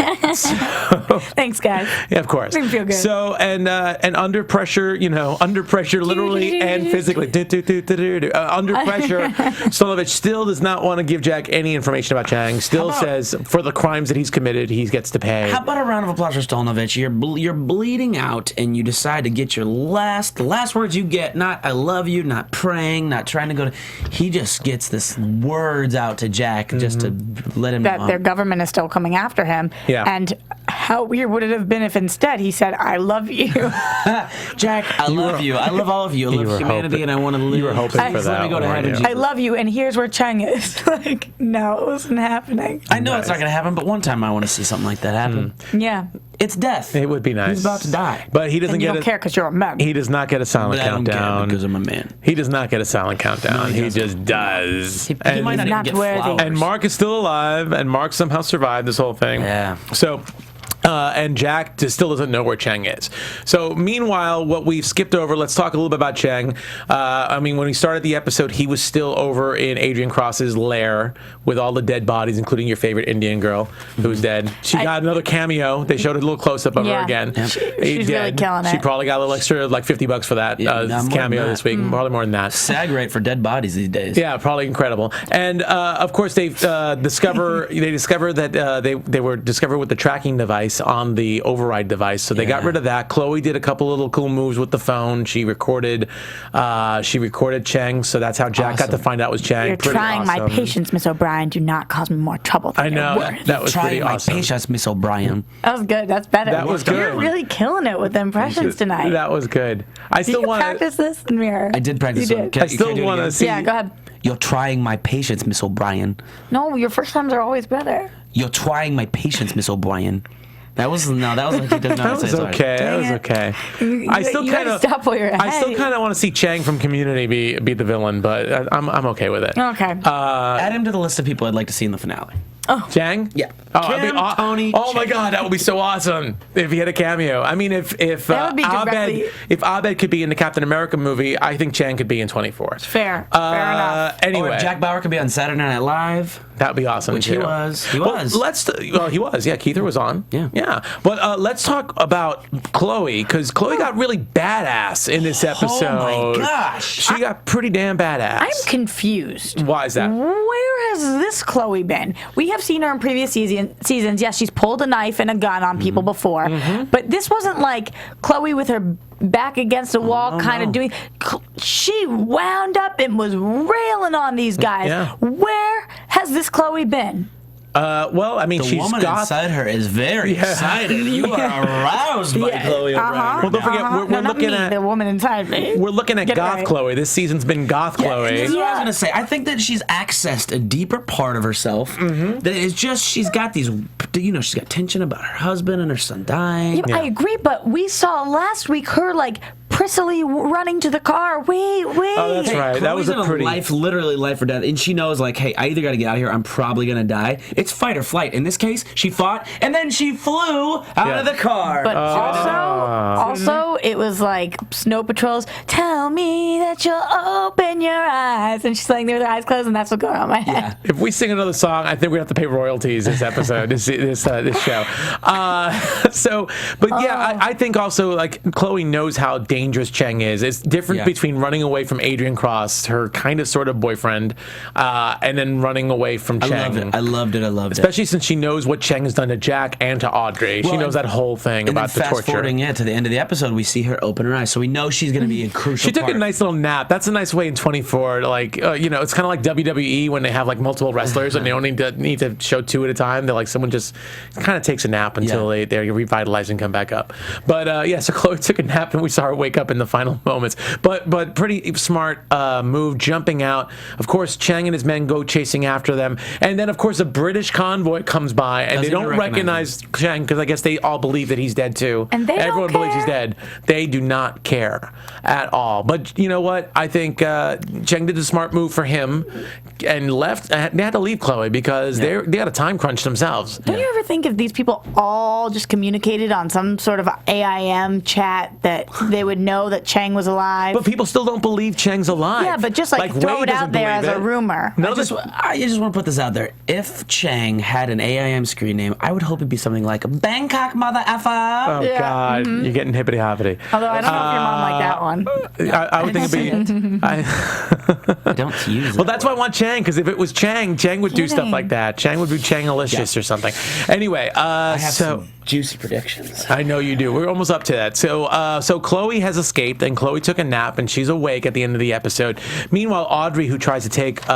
Thanks, guys. Yeah, of course. Makes me feel good. So and under pressure, under pressure, literally and physically. Under pressure, Stolovich still does not want to give Jack any information about Chang. Still says for the crimes that he's committed, he gets to pay. How about a round of applause for Stolnovich? You're bleeding out, and you decide to get the last words you get. Not "I love you," not praying, not trying to go to. He just gets this words out to Jack just to let him That know. their government is still coming after him. Yeah. And how weird would it have been if instead he said, I love you? Jack, I love you. I love all of you. I love were humanity, hoping- and I want to live. you were hoping for Let that me go to one, heaven. yeah. Jesus. I love you, and here's where Cheng is. Like, no, it wasn't happening. I know it's not going to happen, but one time I want to see something like that happen. Yeah. It's death. It would be nice. He's about to die. But he doesn't And you get don't care because you're a man. He does not get a silent But I don't care countdown. because I'm a man. He does not get a silent countdown. No, he he doesn't. just does. He And- might not even Not get worthy. flowers. And Mark is still alive, and Mark somehow survived this whole thing. Yeah. So. And Jack still doesn't know where Cheng is. So, meanwhile, what we've skipped over, let's talk a little bit about Cheng. I mean, when we started the episode, he was still over in Adrian Cross's lair with all the dead bodies, including your favorite Indian girl who's dead. She got another cameo. They showed a little close-up of her Yeah. again. Yep. She's really killing She it. probably got a little extra, like $50 for that Yeah, not more than cameo that. this week. Probably more than that. SAG rate for dead bodies these days. Yeah, probably incredible. And of course, they discover that they were discovered with the tracking device on the override device, so they got rid of that. Chloe did a couple little cool moves with the phone. She recorded Cheng, so that's how Jack got to find out it was Cheng. You're Pretty trying my awesome. patience, Miss O'Brien. Do not cause me more trouble than I know you're worth. that was pretty Trying my awesome. patience, Miss O'Brien. That was good. That's better. That was You're good. really killing it with the impressions tonight. That was good. I Did still you want practice this in mirror? I did practice You one. did. I still want to see. Yeah, go ahead. You're trying my patience, Miss O'Brien. No, your first times are always better. You're trying my patience, Miss O'Brien. That was like he didn't know how That to say was it. okay. That Dang was it. okay. You I still gotta kind of stop while you're I still ahead. kind of want to see Chang from Community be the villain, but I'm okay with it. Okay. Add him to the list of people I'd like to see in the finale. Chang? Yeah. Oh, that'd be Kim, Tony, oh my Chang. God, that would be so awesome if he had a cameo. I mean, if That would be directly- Abed could be in the Captain America movie, I think Chang could be in 24. Fair enough. Anyway, Or Jack Bauer could be on Saturday Night Live. that would be awesome Which too. he was. He Well, was. he was. Yeah, Keither was on. Yeah. But let's talk about Chloe, because Chloe got really badass in this episode. Oh my gosh. She got pretty damn badass. I'm confused. Why is that? Where has this Chloe been? We have seen her in previous seasons. Yes, she's pulled a knife and a gun on people before, but this wasn't like Chloe with her back against the wall kind of doing. She wound up and was railing on these guys. Yeah. Where has this Chloe been? Well, I mean, The she's woman got. inside her is very excited. You are aroused by Chloe O'Brien. Well, don't forget, we're No, not looking me, at the woman inside me. we're looking at Get it goth right. Chloe. This season's been goth Chloe. This is what I was Yeah. gonna say. I think that she's accessed a deeper part of herself. That is just she's got these. She's got tension about her husband and her son dying. Yeah, I agree, but we saw last week her like prissily running to the car. Wait. Oh, that's Hey, right. That Chloe's was a in pretty. literally life or death, and she knows like, hey, I either got to get out of here. I'm probably gonna die. It's fight or flight. In this case, she fought and then she flew out of the car. But also, it was like snow patrols. Tell me that you'll open your eyes, and she's laying there with her eyes closed, and that's what's going on in my head. If we sing another song, I think we have to pay royalties this episode, this show. I think also like Chloe knows how dangerous Cheng is. It's different between running away from Adrian Cross, her kind of sort of boyfriend, and then running away from Cheng. I loved it. Especially since she knows what Cheng has done to Jack and to Audrey. She knows that whole thing And about then the fast torture. forwarding to the end of the episode, we see her open her eyes, so we know she's going to be a crucial. She took part. a nice little nap. That's a nice way in 24 to like, it's kind of like WWE when they have like multiple wrestlers and they only need to show two at a time. They're like someone just kind of takes a nap until they're revitalized and come back up. But so Chloe took a nap and we saw her wake up in the final moments. But pretty smart move, jumping out. Of course, Cheng and his men go chasing after them, and then of course a British convoy comes by and they don't recognize Cheng because I guess they all believe that he's dead too. And they everyone don't believes he's care. dead. They do not care at all. But you know what? I think Cheng did the smart move for him and left. They had to leave Chloe because they had a time crunch themselves. Don't you ever think if these people all just communicated on some sort of AIM chat that they would know that Cheng was alive? But people still don't believe Cheng's alive. Yeah, but just like throw Wade it out doesn't there as believe a it. rumor. No, I just want to put this out there. If Cheng had an AIM screen name, I would hope it'd be something like Bangkok Mother Effer. Oh Yeah, God, you're getting hippity hoppity. Although I don't know if your mom liked that one. I would think it'd be. Don't use it. Well, that's why I want Chang, because if it was Chang would do stuff Kidding. like that. Chang would be Changalicious or something. Anyway, I have so. some juicy predictions. I know you do. We're almost up to that. So Chloe has escaped, and Chloe took a nap, and she's awake at the end of the episode. Meanwhile, Audrey, who tries to take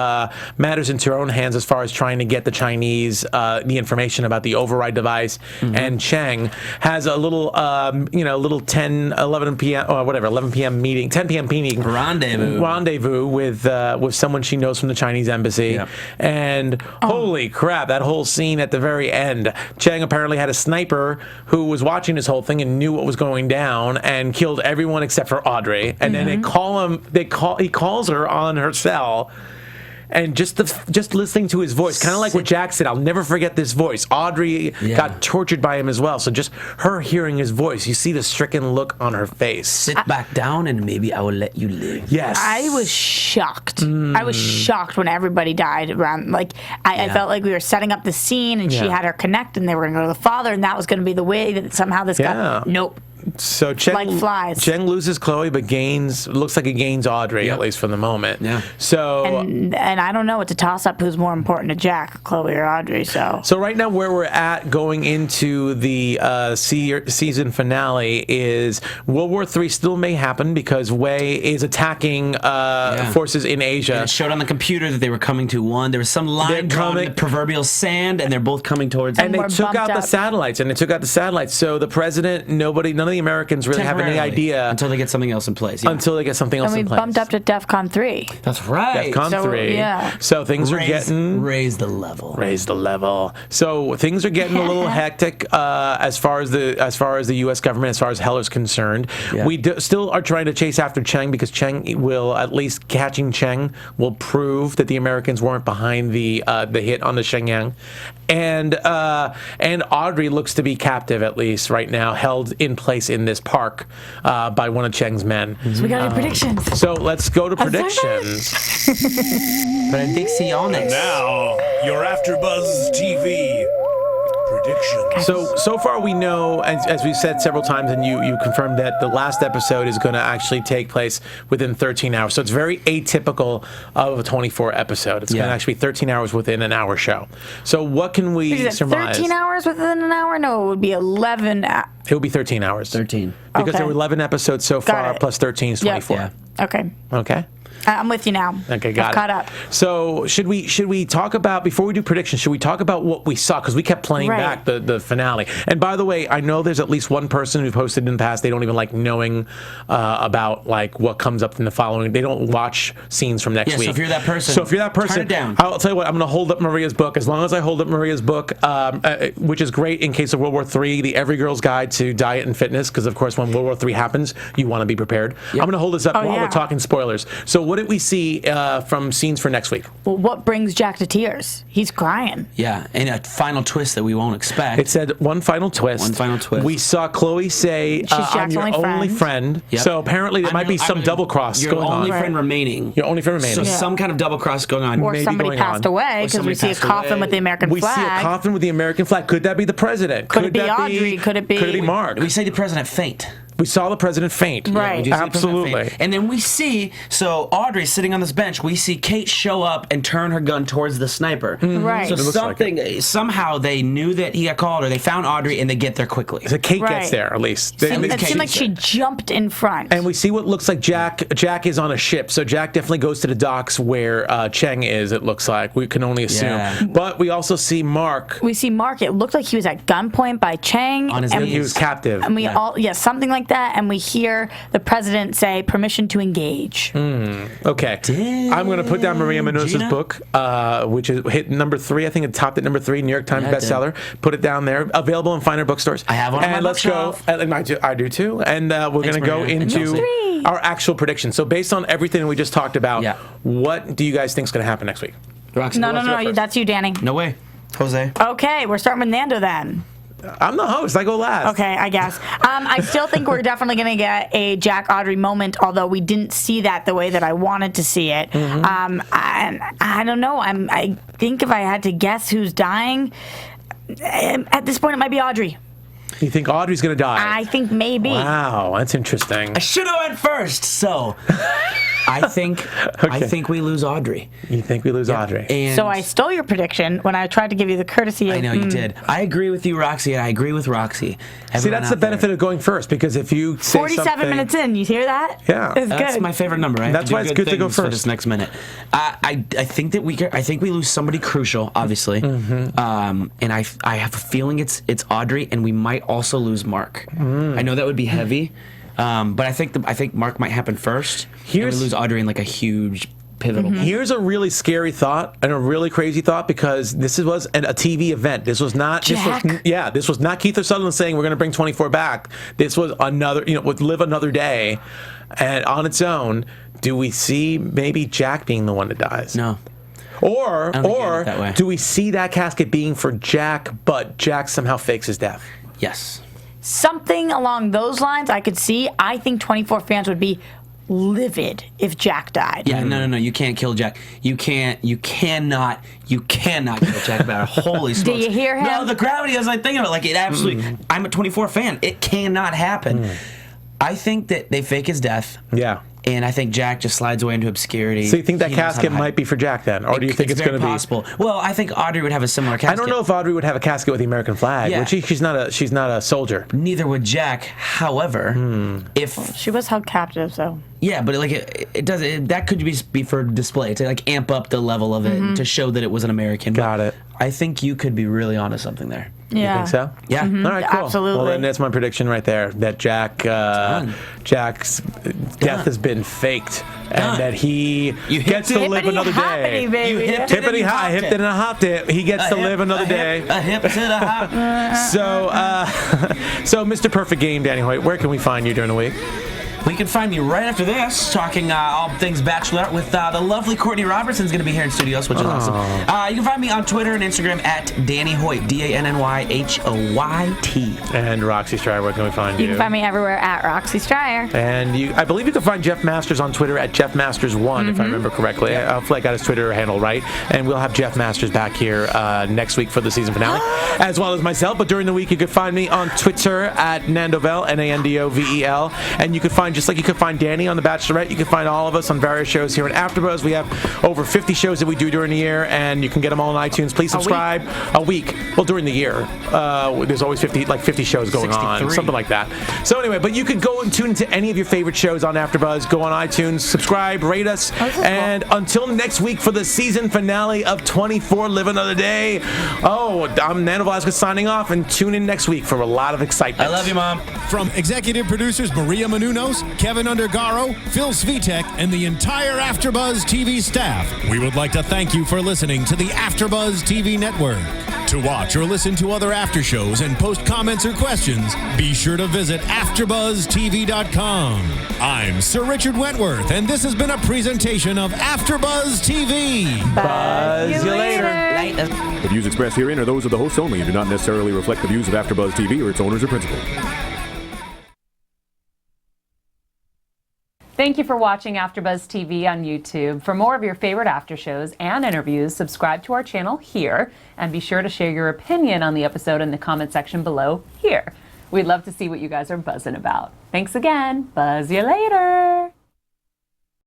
matters into her own hands as far as trying to get the Chinese the information about the override device, and Cheng has a little, little 11 p.m. or whatever, 11 p.m. meeting, 10 p.m. meeting rendezvous with someone she knows from the Chinese embassy, and holy crap, that whole scene at the very end. Cheng apparently had a sniper who was watching this whole thing and knew what was going down and killed everyone except for Audrey. And then he calls her on her cell. And just listening to his voice, kind of like what Jack said, I'll never forget this voice. Audrey got tortured by him as well. So just her hearing his voice, you see the stricken look on her face. Sit back down and maybe I will let you live. Yes. I was shocked. I was shocked when everybody died around. Like, I felt like we were setting up the scene and she had her connect and they were going to go to the father and that was going to be the way that somehow this got. Nope. So Cheng, Like flies. Cheng loses Chloe, but looks like he gains Audrey, at least for the moment. Yeah. So And I don't know. It's a toss up who's more important to Jack, Chloe or Audrey. So right now, where we're at going into the season finale is World War III still may happen because Wei is attacking forces in Asia. And it showed on the computer that they were coming to one. There was some line drawn in the proverbial sand, and they're both coming towards. And they we're took bumped out the up. satellites. So the president, none of of the Americans really have any idea until they get something else in place. Yeah. Until they get something else And in we place. bumped up to DEFCON 3. That's right. DEFCON So, 3. yeah. So things are getting raise the level. Raise the level. So things are getting a little hectic as far as the U.S. government, as far as Heller's concerned. Yeah. We still are trying to chase after Cheng because Cheng will, at least catching Cheng will prove that the Americans weren't behind the hit on the Shenyang, and Audrey looks to be captive, at least right now, held in place in this park by one of Cheng's men. So we got any predictions. So let's go to I'm sorry. predictions. Predicciones. Now, your AfterBuzz TV predictions. So far we know, as we've said several times, and you confirmed that the last episode is going to actually take place within 13 hours. So it's very atypical of a 24 episode. It's going to actually be 13 hours within an hour show. So what can we Is it surmise? 13 hours within an hour? No, it would be 11. It would be 13 hours. 13. Because Okay. there were 11 episodes so Got far, it. plus 13 is 24. Yeah. Okay. Okay. I'm with you now. Okay, got I've it. caught up. So should we talk about, before we do predictions, should we talk about what we saw? Because we kept playing Right. back the finale. And by the way, I know there's at least one person who posted in the past, they don't even like knowing about like what comes up in the following. They don't watch scenes from next Yeah, week. so if you're that person, turn it down. I'll tell you what, I'm going to hold up Maria's book. As long as I hold up Maria's book, which is great in case of World War III, the Every Girl's Guide to Diet and Fitness, because of course when World War III happens, you want to be prepared. I'm going to hold this up while yeah. we're talking spoilers. So what did we see from scenes for next week? Well, what brings Jack to tears? He's crying. Yeah, and a final twist that we won't expect. It said one final twist. One final twist. We saw Chloe say, "I'm Jack's your only only friend." friend." Yep. So apparently there might be some double cross Your going only on. friend remaining. Your only friend remaining. So some kind of double cross going on. Or Maybe somebody going passed on. away, because we somebody see a passed coffin away. with the American We flag. see a coffin with the American flag. Could that be the president? Could it be that Audrey? Could it be- Mark? We say the president faint. We saw the president faint. Right. We do see the president Absolutely. faint. And then we see, so Audrey sitting on this bench, we see Kate show up and turn her gun towards the sniper. Right. So It looks like somehow they knew that he got called, or they found Audrey and they get there quickly. So Kate Right. gets there, at least. It At least seemed Kate like gets she there. jumped in front. And we see what looks like Jack is on a ship. So Jack definitely goes to the docks where Cheng is, it looks like. We can only assume. Yeah. But we also see Mark. We see Mark. It looked like he was at gunpoint by Chang. On his and knees. He was captive. And we something like that. And we hear the president say, "Permission to engage." Okay. I'm going to put down Maria Menounos' Gina? book, which is hit number 3. I think it topped at number 3, New York Times Yeah, it did. bestseller. Put it down there. Available in finer bookstores. I have one on And my let's go. bookshelf. And I do too. And we're going to go Maria. into Number 3. our actual predictions. So based on everything we just talked about, Yeah. what do you guys think is going to happen next week? Roxy, No, who no, wants to go no. first? That's you, Danny. No way. Jose. Okay, we're starting with Nando then. I'm the host. I go last. Okay, I guess. I still think we're definitely going to get a Jack Audrey moment, although we didn't see that the way that I wanted to see it. I don't know. I think if I had to guess who's dying, at this point it might be Audrey. You think Audrey's going to die? I think maybe. Wow, that's interesting. I should have went first. So, I think we lose Audrey. You think we lose Audrey? And So I stole your prediction when I tried to give you the courtesy of. I know you did. I agree with you, Roxy. I agree with Roxy. See, Everyone that's the out there. benefit of going first, because if you say 47 something, minutes in, you hear that? Yeah. It's That's good. my favorite number. I have That's to do why it's good to go things for first. this next minute. I think that I think we lose somebody crucial, obviously, Mm-hmm. and I have a feeling it's Audrey, and we might also lose Mark. I know that would be heavy, but I think Mark might happen first. And we lose Audrey in like a huge pivotal. moment. Here's a really scary thought and a really crazy thought, because this was a TV event. This was not. Jack? This was not Keith or Sutherland saying we're going to bring 24 back. This was another. Would live another day, and on its own. Do we see maybe Jack being the one that dies? No. Or don't think you end it that way. do we see that casket being for Jack, but Jack somehow fakes his death? Yes. Something along those lines I could see. I think 24 fans would be livid if Jack died. Yeah. No. You can't kill Jack. You cannot kill Jack Bauer. Holy smokes. you hear him? No, the gravity is like thinking about it. Like it absolutely. I'm a 24 fan. It cannot happen. I think that they fake his death. Yeah. And I think Jack just slides away into obscurity. So you think that He knows how casket to hide. might be for Jack then, or do you think it's going to be possible? Well, I think Audrey would have a similar casket. I don't know if Audrey would have a casket with the American flag. Yeah. Would she? She's not a soldier. Neither would Jack. However, if She was held captive, so. yeah, but like it does that could be for display to like amp up the level of it to show that it was an American. Got But it. I think you could be really onto something there. Yeah. You think so? Yeah. Mm-hmm. All right, cool. Absolutely. Well, then that's my prediction right there. That Jack's death has been faked, and that he gets to live another day. Baby. You hipped it and you hopped hipped it and I hopped it. He gets to live another day. A hip to the hop. So, Mr. Perfect Game, Danny Hoyt, where can we find you during the week? We can find me right after this, talking all things Bachelorette with the lovely Courtney Robertson's going to be here in studios, which is awesome. You can find me on Twitter and Instagram at Danny Hoyt, DANNYHOYT. And Roxy Striar, where can we find you? You can find me everywhere at Roxy Striar. And I believe you can find Jeff Masters on Twitter at JeffMasters1, if I remember correctly. Hopefully I got his Twitter handle right. And we'll have Jeff Masters back here next week for the season finale, as well as myself. But during the week, you can find me on Twitter at Nandovel, Nandovel. And you can find, just like you could find Danny on The Bachelorette, you can find all of us on various shows here at AfterBuzz. We have over 50 shows that we do during the year, and you can get them all on iTunes. Please subscribe. A week. Well, during the year. There's always 50 shows going 63. on, something like that. So anyway, but you can go and tune into any of your favorite shows on AfterBuzz. Go on iTunes, subscribe, rate us, and until next week for the season finale of 24, Live Another Day. I'm Nando Velasquez signing off, and tune in next week for a lot of excitement. I love you, Mom. From executive producers Maria Menounos, Kevin Undergaro, Phil Svitek, and the entire AfterBuzz TV staff, we would like to thank you for listening to the AfterBuzz TV network. To watch or listen to other after shows and post comments or questions, be sure to visit AfterBuzzTV.com. I'm Sir Richard Wentworth, and this has been a presentation of AfterBuzz TV. Buzz you later. The views expressed herein are those of the hosts only and do not necessarily reflect the views of AfterBuzz TV or its owners or principals. Thank you for watching AfterBuzz TV on YouTube. For more of your favorite after shows and interviews, subscribe to our channel here, and be sure to share your opinion on the episode in the comment section below here. We'd love to see what you guys are buzzing about. Thanks again. Buzz you later.